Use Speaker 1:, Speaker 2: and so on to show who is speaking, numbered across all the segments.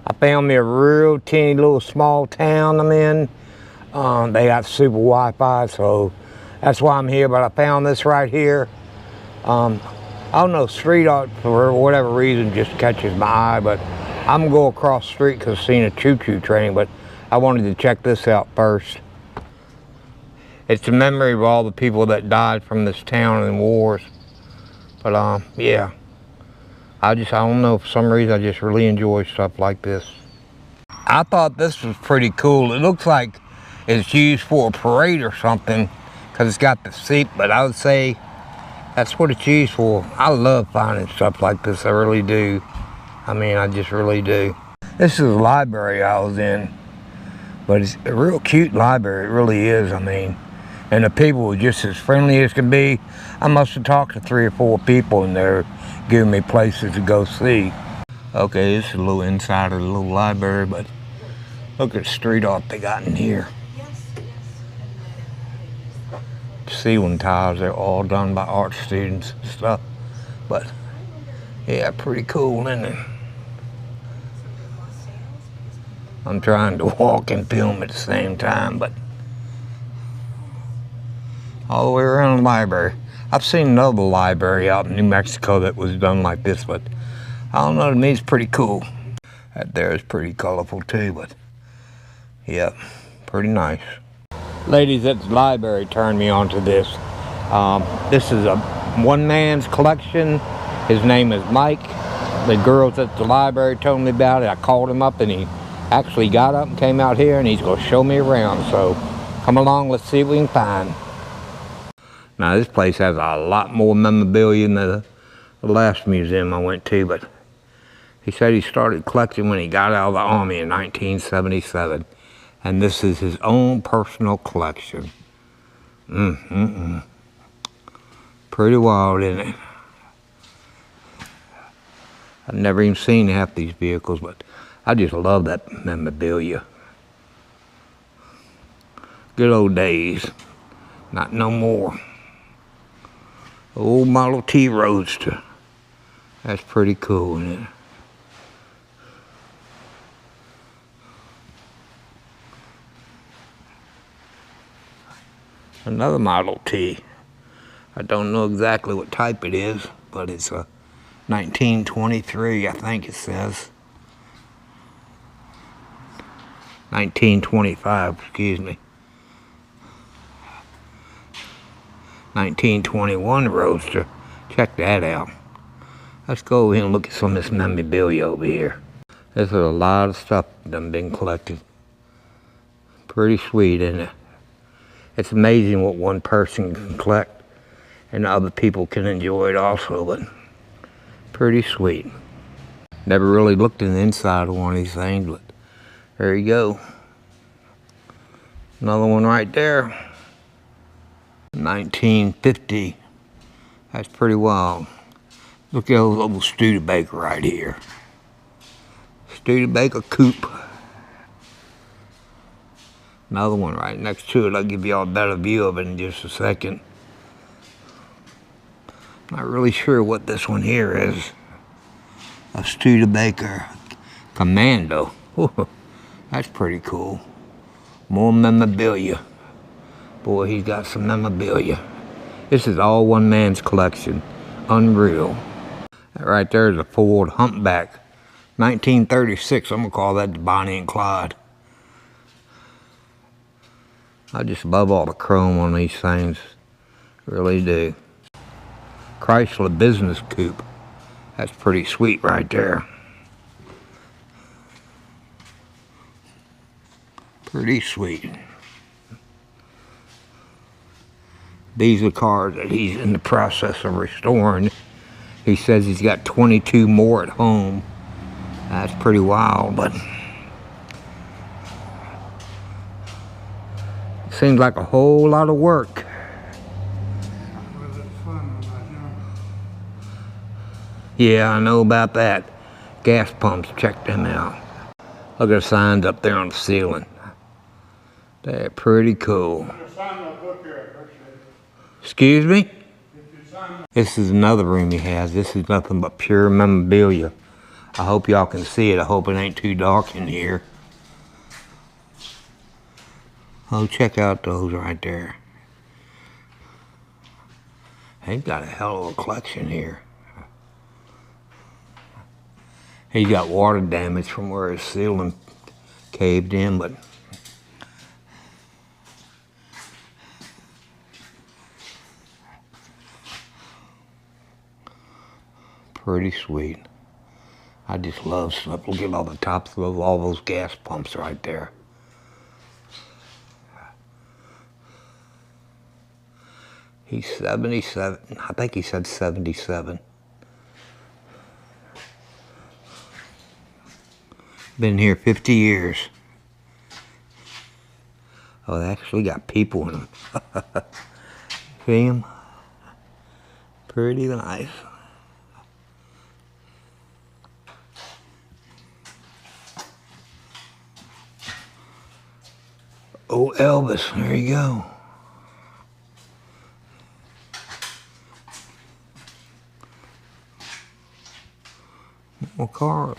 Speaker 1: I found me a real teeny little small town I'm in. They got super Wi-Fi, so that's why I'm here. But I found this right here. I don't know, street art for whatever reason just catches my eye, but I'm gonna go across the street because I've seen a choo-choo train, but I wanted to check this out first. It's a memory of all the people that died from this town in wars. But yeah, I don't know, for some reason I just really enjoy stuff like this. I thought this was pretty cool. It looks like it's used for a parade or something because it's got the seat, but I would say that's what it's used for. I love finding stuff like this, I really do. I mean, I just really do. This is a library I was in, but it's a real cute library, it really is, I mean. And the people were just as friendly as can be. I must have talked to 3 or 4 people in there giving me places to go see. Okay, this is a little inside of the little library, but look at the street art they got in here. Ceiling tiles, they're all done by art students and stuff. But yeah, pretty cool, isn't it? I'm trying to walk and film at the same time, but all the way around the library. I've seen another library out in New Mexico that was done like this, but I don't know, to me it's pretty cool. That there is pretty colorful too, but yeah, pretty nice. Ladies at the library turned me on to this. This is a one man's collection. His name is Mike. The girls at the library told me about it. I called him up and he actually got up and came out here and he's gonna show me around. So come along, let's see what we can find. Now this place has a lot more memorabilia than the last museum I went to, but he said he started collecting when he got out of the Army in 1977. And this is his own personal collection. Pretty wild, isn't it? I've never even seen half these vehicles, but I just love that memorabilia. Good old days. Not no more. Old Model T Roadster. That's pretty cool, isn't it? Another Model T. I don't know exactly what type it is, but it's a 1923, I think it says. 1925, excuse me. 1921 Roadster. Check that out. Let's go over here and look at some of this memorabilia over here. There's a lot of stuff that been collected. Pretty sweet, isn't it? It's amazing what one person can collect and other people can enjoy it also, but pretty sweet. Never really looked in the inside of one of these things, but there you go. Another one right there. 1950. That's pretty wild. Look at a little Studebaker right here. Studebaker coupe. Another one right next to it. I'll give you all a better view of it in just a second. Not really sure what this one here is. A Studebaker Commando. Ooh, that's pretty cool. More memorabilia. Boy, he's got some memorabilia. This is all one man's collection. Unreal. That right there is a Ford Humpback. 1936. I'm going to call that the Bonnie and Clyde. I just love all the chrome on these things. Really do. Chrysler Business Coupe. That's pretty sweet right there. Pretty sweet. These are cars that he's in the process of restoring. He says he's got 22 more at home. That's pretty wild, but it seems like a whole lot of work. Yeah, I know about that. Gas pumps, check them out. Look at the signs up there on the ceiling. They're pretty cool. Excuse me? This is another room he has. This is nothing but pure memorabilia. I hope y'all can see it. I hope it ain't too dark in here. Oh, check out those right there. He's got a hell of a collection here. He got water damage from where his ceiling caved in, but pretty sweet. I just love stuff. Look at all the tops of all those gas pumps right there. He's 77. I think he said 77. Been here 50 years. Oh, they actually got people in them. See them? Pretty nice. Oh, Elvis, there you go. More cars.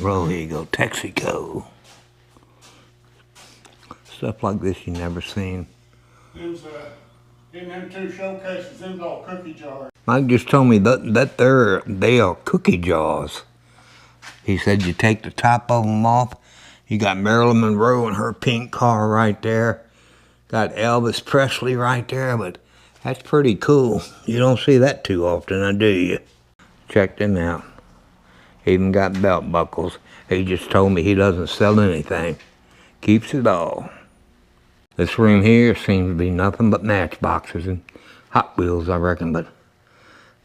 Speaker 1: Oh, here you go, Texaco. Stuff like this you never seen.
Speaker 2: There's in them two showcases, them's all cookie jars.
Speaker 1: Mike just told me that they are cookie jars. He said you take the top of them off. You got Marilyn Monroe in her pink car right there. Got Elvis Presley right there, but that's pretty cool. You don't see that too often, now do you? Check them out. Even got belt buckles. He just told me he doesn't sell anything. Keeps it all. This room here seems to be nothing but matchboxes and Hot Wheels, I reckon, but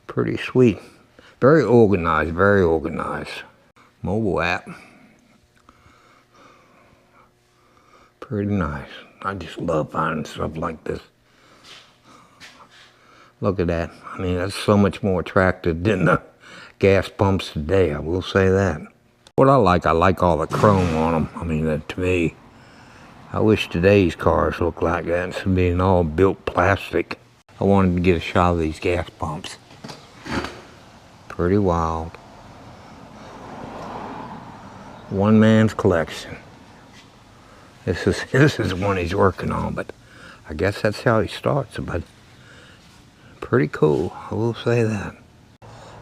Speaker 1: pretty sweet. Very organized, very organized. Mobile app. Pretty nice. I just love finding stuff like this. Look at that. I mean, that's so much more attractive than the gas pumps today, I will say that. What I like all the chrome on them. I mean, to me, I wish today's cars looked like that instead of being all built plastic. I wanted to get a shot of these gas pumps. Pretty wild. One man's collection. This is one he's working on, but I guess that's how he starts. But pretty cool, I will say that.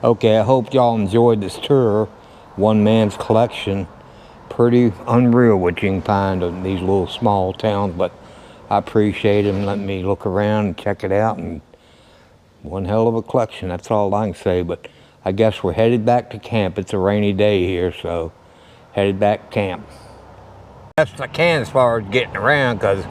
Speaker 1: Okay, I hope y'all enjoyed this tour. One man's collection. Pretty unreal what you can find in these little small towns, but I appreciate him letting me look around and check it out, and one hell of a collection, that's all I can say. But I guess we're headed back to camp. It's a rainy day here, so headed back to camp. Best I can as far as getting around, because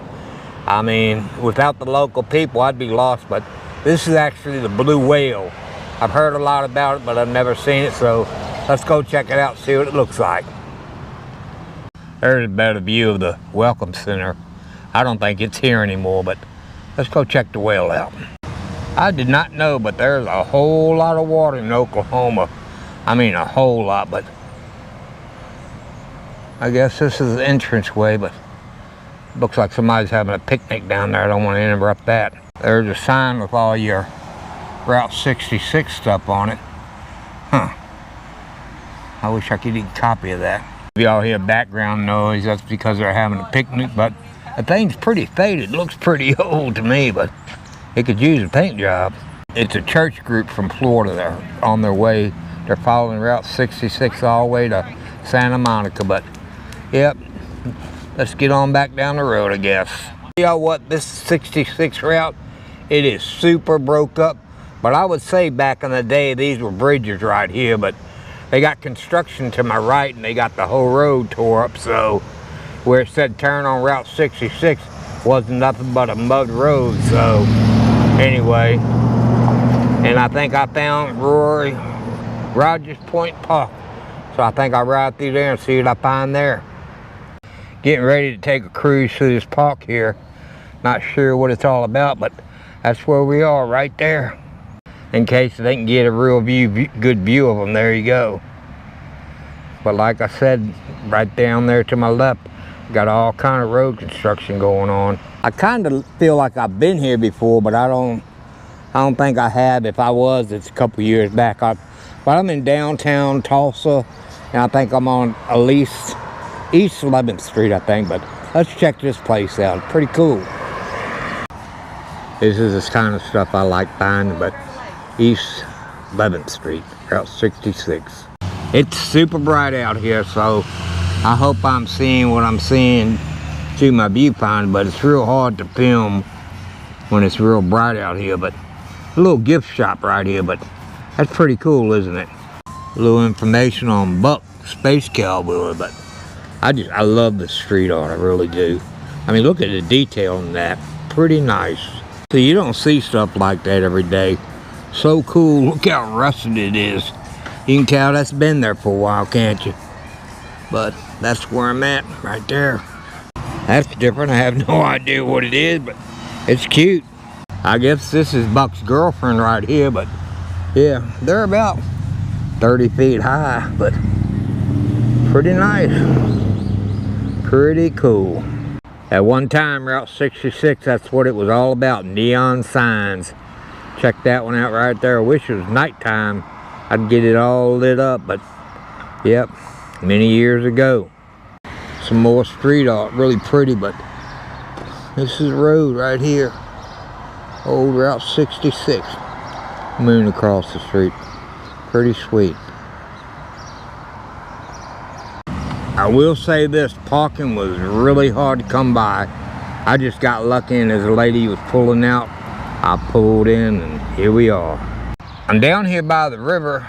Speaker 1: I mean, without the local people I'd be lost. But this is actually the Blue Whale. I've heard a lot about it, but I've never seen it, so let's go check it out, see what it looks like. There's a better view of the Welcome Center. I don't think it's here anymore, but let's go check the whale out. I did not know, but there's a whole lot of water in Oklahoma. I mean, a whole lot, but I guess this is the entranceway, but it looks like somebody's having a picnic down there. I don't want to interrupt that. There's a sign with all your Route 66 stuff on it. Huh. I wish I could get a copy of that. If y'all hear background noise, that's because they're having a picnic, but the thing's pretty faded. Looks pretty old to me, but it could use a paint job. It's a church group from Florida. They're on their way. They're following Route 66 all the way to Santa Monica, but yep, let's get on back down the road, I guess. You know what, this 66 route, it is super broke up, but I would say back in the day, these were bridges right here, but they got construction to my right and they got the whole road tore up, so where it said turn on Route 66 wasn't nothing but a mud road. So anyway, and I think I found Rogers Point Park, so I think I'll ride through there and see what I find there. Getting ready to take a cruise through this park here. Not sure what it's all about, but that's where we are, right there. In case they can get a real good view of them, there you go. But like I said, right down there to my left, got all kind of road construction going on. I kind of feel like I've been here before, but I I don't think I have. If I was, it's a couple years back. But I'm in downtown Tulsa, and I think I'm on at least East 11th Street, I think. But let's check this place out. Pretty cool. This is the kind of stuff I like buying, but East 11th Street, Route 66. It's super bright out here, so I hope I'm seeing what I'm seeing through my viewfinder, but it's real hard to film when it's real bright out here. But a little gift shop right here, but that's pretty cool, isn't it? A little information on Buck Space Cowboy, but I love the street art, I really do. I mean, look at the detail in that, pretty nice. So you don't see stuff like that every day. So cool, look how rusted it is. You can tell that's been there for a while, can't you? But that's where I'm at, right there. That's different, I have no idea what it is, but it's cute. I guess this is Buck's girlfriend right here, but yeah, they're about 30 feet high, but pretty nice. Pretty cool. At one time, Route 66, that's what it was all about, neon signs. Check that one out right there. I wish it was nighttime. I'd get it all lit up, but yep, many years ago. Some more street art, really pretty, but this is the road right here. Old Route 66. Moon across the street. Pretty sweet. I will say this, parking was really hard to come by. I just got lucky, and as a lady was pulling out, I pulled in, and here we are. I'm down here by the river.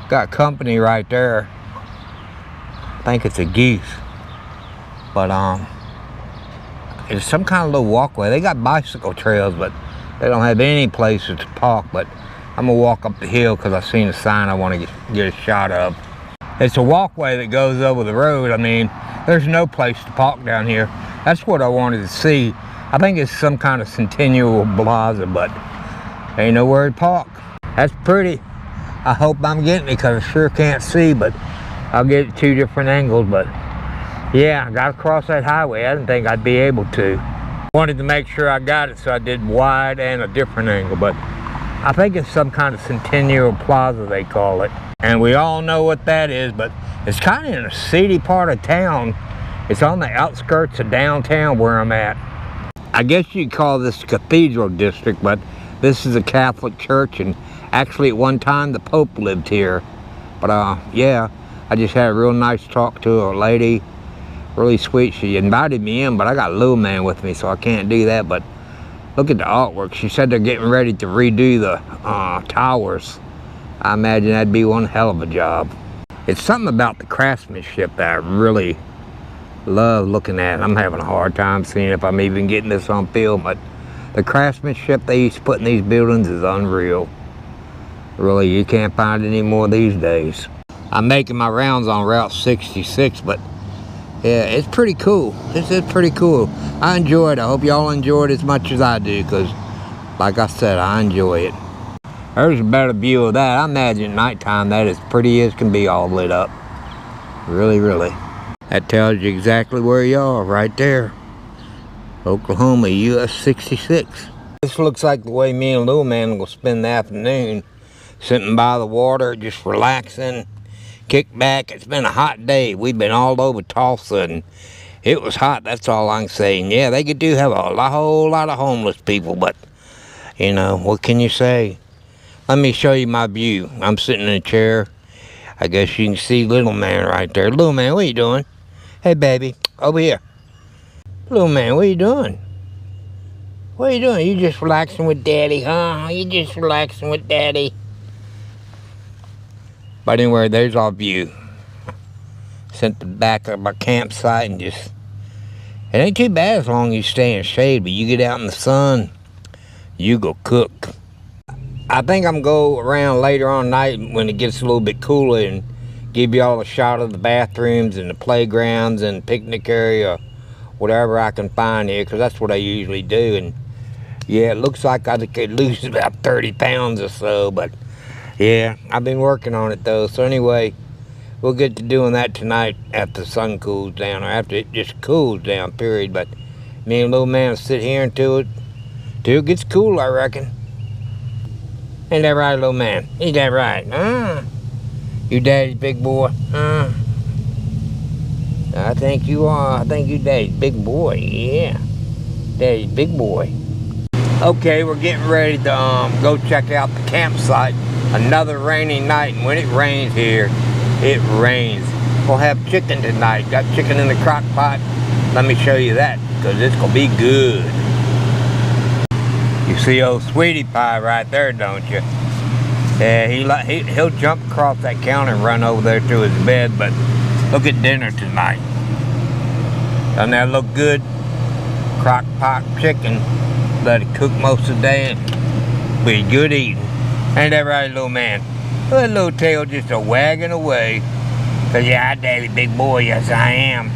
Speaker 1: Got company right there. I think it's a geese. But it's some kind of little walkway. They got bicycle trails, but they don't have any places to park. But I'm gonna walk up the hill because I've seen a sign I want to get a shot of. It's a walkway that goes over the road. I mean, there's no place to park down here. That's what I wanted to see. I think it's some kind of Centennial Plaza, but ain't nowhere to park. That's pretty. I hope I'm getting it because I sure can't see, but I'll get it 2 different angles. But yeah, I got to cross that highway. I didn't think I'd be able to. Wanted to make sure I got it, so I did wide and a different angle, but I think it's some kind of Centennial Plaza, they call it. And we all know what that is, but it's kind of in a seedy part of town. It's on the outskirts of downtown where I'm at. I guess you'd call this Cathedral District, but this is a Catholic church, and actually at one time the Pope lived here. But yeah, I just had a real nice talk to a lady, really sweet. She invited me in, but I got a little man with me, so I can't do that. But look at the artwork. She said they're getting ready to redo the towers. I imagine that'd be one hell of a job. It's something about the craftsmanship that I really love looking at. I'm having a hard time seeing if I'm even getting this on film, but the craftsmanship they used to put in these buildings is unreal. Really, you can't find it anymore these days. I'm making my rounds on Route 66, but yeah, it's pretty cool. This is pretty cool. I enjoy it. I hope y'all enjoy it as much as I do, because like I said, I enjoy it. There's a better view of that. I imagine at nighttime that is pretty as can be, all lit up. Really, really. That tells you exactly where you are right there. Oklahoma, U.S. 66. This looks like the way me and little man will spend the afternoon. Sitting by the water, just relaxing, kick back. It's been a hot day. We've been all over Tulsa, and it was hot. That's all I'm saying. Yeah, they do have a whole lot of homeless people, but, you know, what can you say? Let me show you my view. I'm sitting in a chair. I guess you can see little man right there. Little man, what you doing? Hey, baby, over here. Little man, what you doing? What are you doing? You just relaxing with daddy, huh? You just relaxing with daddy. But anyway, there's our view. Sent the back of my campsite, and just, it ain't too bad as long as you stay in shade, but you get out in the sun, you go cook. I think I'm going to go around later on night when it gets a little bit cooler and give you all a shot of the bathrooms and the playgrounds and picnic area, whatever I can find here, because that's what I usually do. And yeah, it looks like I could lose about 30 pounds or so, but yeah, I've been working on it though. So anyway, we'll get to doing that tonight after the sun cools down, or after it just cools down, period. But me and little man will sit here until it gets cool, I reckon. Ain't that right, little man? Ain't that right? You daddy's big boy? I think you are. I think you daddy's big boy. Yeah. Daddy's big boy. Okay, we're getting ready to go check out the campsite. Another rainy night, and when it rains here, it rains. We'll have chicken tonight. Got chicken in the crock pot. Let me show you that, because it's gonna be good. You see old Sweetie Pie right there, don't you? Yeah, he'll jump across that counter and run over there to his bed, but look at dinner tonight. Doesn't that look good? Crock pot chicken. Let it cook most of the day and be good eating. Ain't that right, little man? That little tail just a wagging away. Cause yeah, I daddy big boy, yes I am.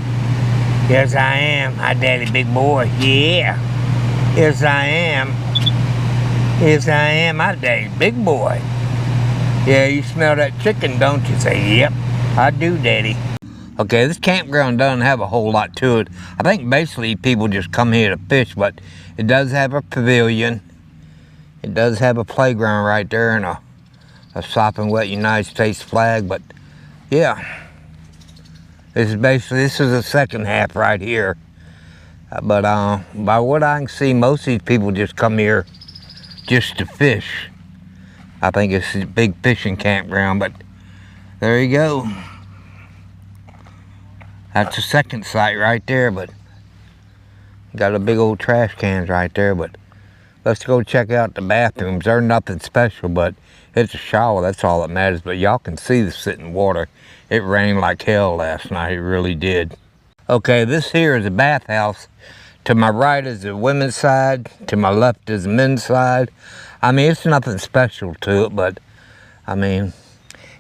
Speaker 1: Yes I am, I daddy big boy, yeah. Yes I am. Yes I am, I daddy big boy. Yeah, you smell that chicken, don't you? Say, yep, I do, daddy. Okay, this campground doesn't have a whole lot to it. I think basically people just come here to fish, but it does have a pavilion. It does have a playground right there and a sopping wet United States flag, but yeah. This is the second half right here. But by what I can see, most of these people just come here just to fish. I think it's a big fishing campground, but there you go. That's the second site right there, but got a big old trash cans right there, but let's go check out the bathrooms. They're nothing special, but it's a shower, that's all that matters. But y'all can see the sitting water. It rained like hell last night, it really did. Okay, this here is a bathhouse. To my right is the women's side, to my left is the men's side. I mean, it's nothing special to it, but I mean,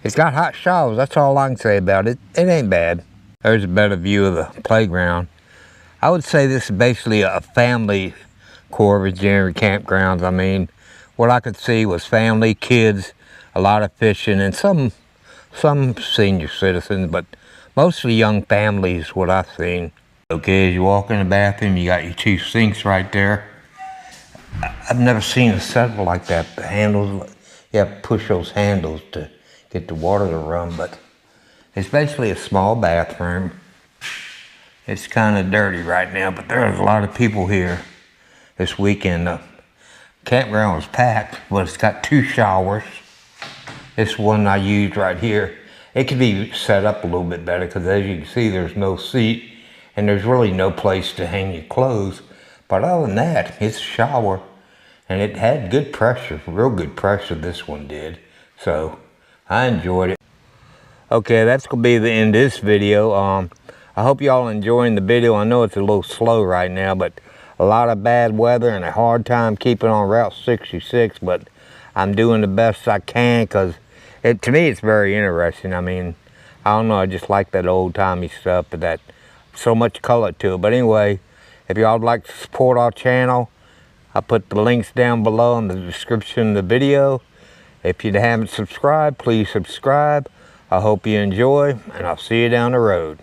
Speaker 1: it's got hot showers, that's all I can say about it. It ain't bad. There's a better view of the playground. I would say this is basically a family core Virginia campgrounds. I mean, what I could see was family, kids, a lot of fishing, and some senior citizens, but mostly young families, what I've seen. Okay, as you walk in the bathroom, you got your two sinks right there. I've never seen a setup like that. The handles, you have to push those handles to get the water to run, but it's basically a small bathroom. It's kind of dirty right now, but there's a lot of people here this weekend. The campground was packed, but it's got two showers. This one I used right here. It could be set up a little bit better because as you can see, there's no seat and there's really no place to hang your clothes. But other than that, it's a shower and it had good pressure, real good pressure, this one did. So I enjoyed it. Okay, that's gonna be the end of this video. I hope y'all enjoying the video. I know it's a little slow right now, but a lot of bad weather and a hard time keeping on Route 66, but I'm doing the best I can because to me it's very interesting. I mean, I don't know, I just like that old-timey stuff, but that so much color to it. But anyway, if y'all would like to support our channel, I put the links down below in the description of the video. If you haven't subscribed, please subscribe. I hope you enjoy, and I'll see you down the road.